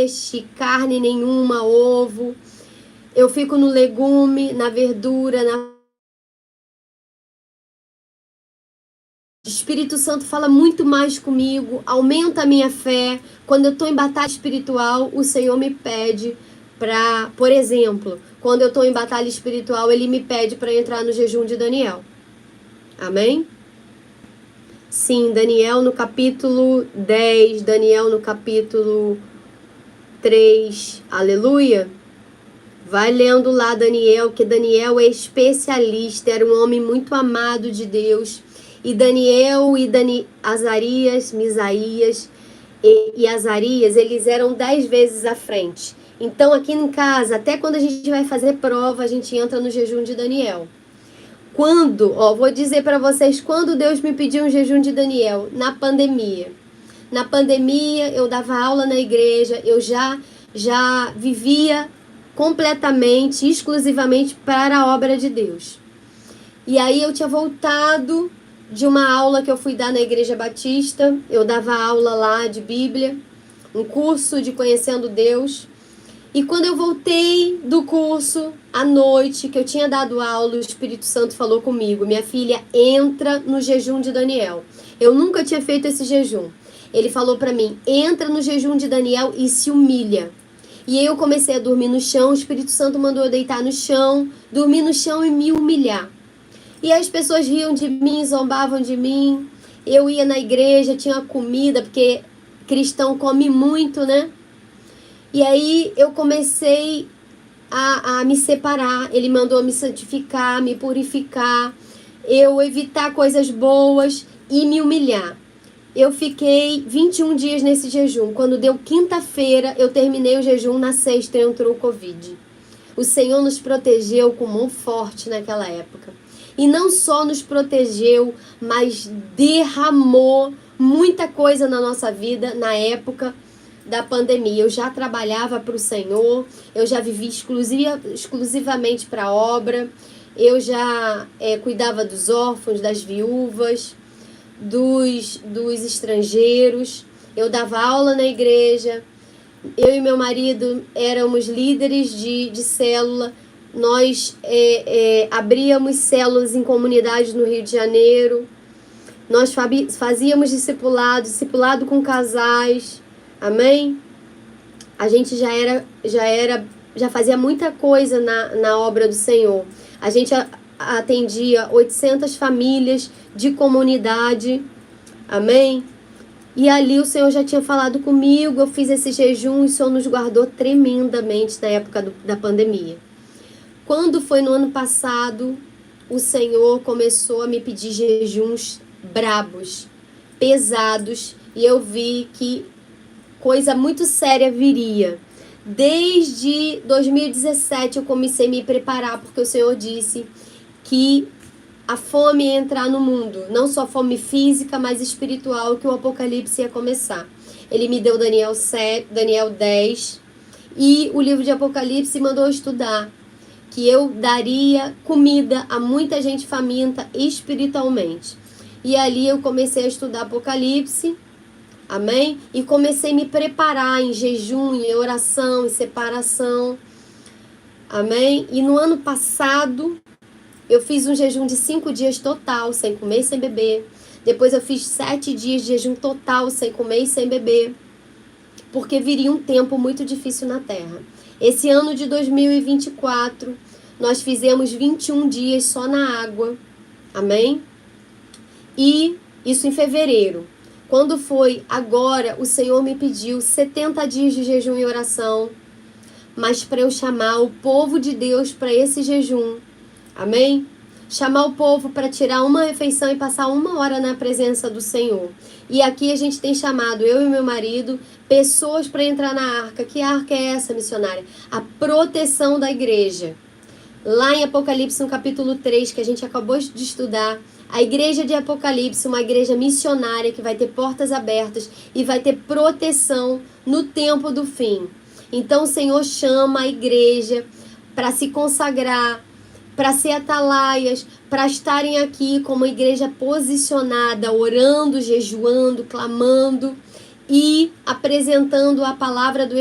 peixe, carne nenhuma, ovo. Eu fico no legume, na verdura, O Espírito Santo fala muito mais comigo, aumenta a minha fé. Quando eu estou em batalha espiritual, o Senhor me pede para, por exemplo, quando eu estou em batalha espiritual, Ele me pede para entrar no jejum de Daniel. Amém? Sim, Daniel no capítulo 10, Daniel no capítulo 3, aleluia. Vai lendo lá Daniel, que Daniel é especialista, era um homem muito amado de Deus. E Daniel e Azarias, Misaías e Azarias, eles eram 10 vezes à frente. Então aqui em casa, até quando a gente vai fazer prova, a gente entra no jejum de Daniel. Vou dizer para vocês, quando Deus me pediu um jejum de Daniel, na pandemia. Na pandemia, eu dava aula na igreja, eu já vivia completamente, exclusivamente para a obra de Deus. E aí eu tinha voltado de uma aula que eu fui dar na Igreja Batista, eu dava aula lá de Bíblia, um curso de Conhecendo Deus. E quando eu voltei do curso, à noite, que eu tinha dado aula, o Espírito Santo falou comigo: minha filha, entra no jejum de Daniel. Eu nunca tinha feito esse jejum. Ele falou para mim: entra no jejum de Daniel e se humilha. E aí eu comecei a dormir no chão, o Espírito Santo mandou eu deitar no chão, dormir no chão e me humilhar. E as pessoas riam de mim, zombavam de mim. Eu ia na igreja, tinha comida, porque cristão come muito, né? E aí eu comecei a me separar. Ele mandou me santificar, me purificar, eu evitar coisas boas e me humilhar. Eu fiquei 21 dias nesse jejum. Quando deu quinta-feira, eu terminei o jejum. Na sexta entrou o Covid. O Senhor nos protegeu com mão forte naquela época. E não só nos protegeu, mas derramou muita coisa na nossa vida na época da pandemia. Eu já trabalhava para o Senhor, eu já vivi exclusivamente para a obra, eu já cuidava dos órfãos, das viúvas, dos estrangeiros, eu dava aula na igreja, eu e meu marido éramos líderes de célula, nós abríamos células em comunidades no Rio de Janeiro, nós fazíamos discipulado com casais, amém? A gente já fazia muita coisa na obra do Senhor. A gente atendia 800 famílias de comunidade, amém? E ali o Senhor já tinha falado comigo, eu fiz esse jejum e o Senhor nos guardou tremendamente na época da pandemia. Quando foi no ano passado, o Senhor começou a me pedir jejuns brabos, pesados, e eu vi que coisa muito séria viria. Desde 2017 eu comecei a me preparar, porque o Senhor disse que a fome ia entrar no mundo, não só fome física, mas espiritual, que o Apocalipse ia começar. Ele me deu Daniel 10 e o livro de Apocalipse mandou eu estudar, que eu daria comida a muita gente faminta espiritualmente. E ali eu comecei a estudar Apocalipse, amém? E comecei a me preparar em jejum, em oração, em separação, amém? E no ano passado, eu fiz um jejum de 5 dias total, sem comer e sem beber. Depois eu fiz 7 dias de jejum total, sem comer e sem beber. Porque viria um tempo muito difícil na Terra. Esse ano de 2024, nós fizemos 21 dias só na água, amém? E isso em fevereiro. Quando foi agora, o Senhor me pediu 70 dias de jejum e oração, mas para eu chamar o povo de Deus para esse jejum, amém? Chamar o povo para tirar uma refeição e passar 1 hora na presença do Senhor. E aqui a gente tem chamado, eu e meu marido, pessoas para entrar na arca. Que arca é essa, missionária? A proteção da igreja. Lá em Apocalipse, no capítulo 3, que a gente acabou de estudar, a igreja de Apocalipse, uma igreja missionária que vai ter portas abertas e vai ter proteção no tempo do fim. Então o Senhor chama a igreja para se consagrar, para ser atalaias, para estarem aqui como uma igreja posicionada, orando, jejuando, clamando e apresentando a palavra do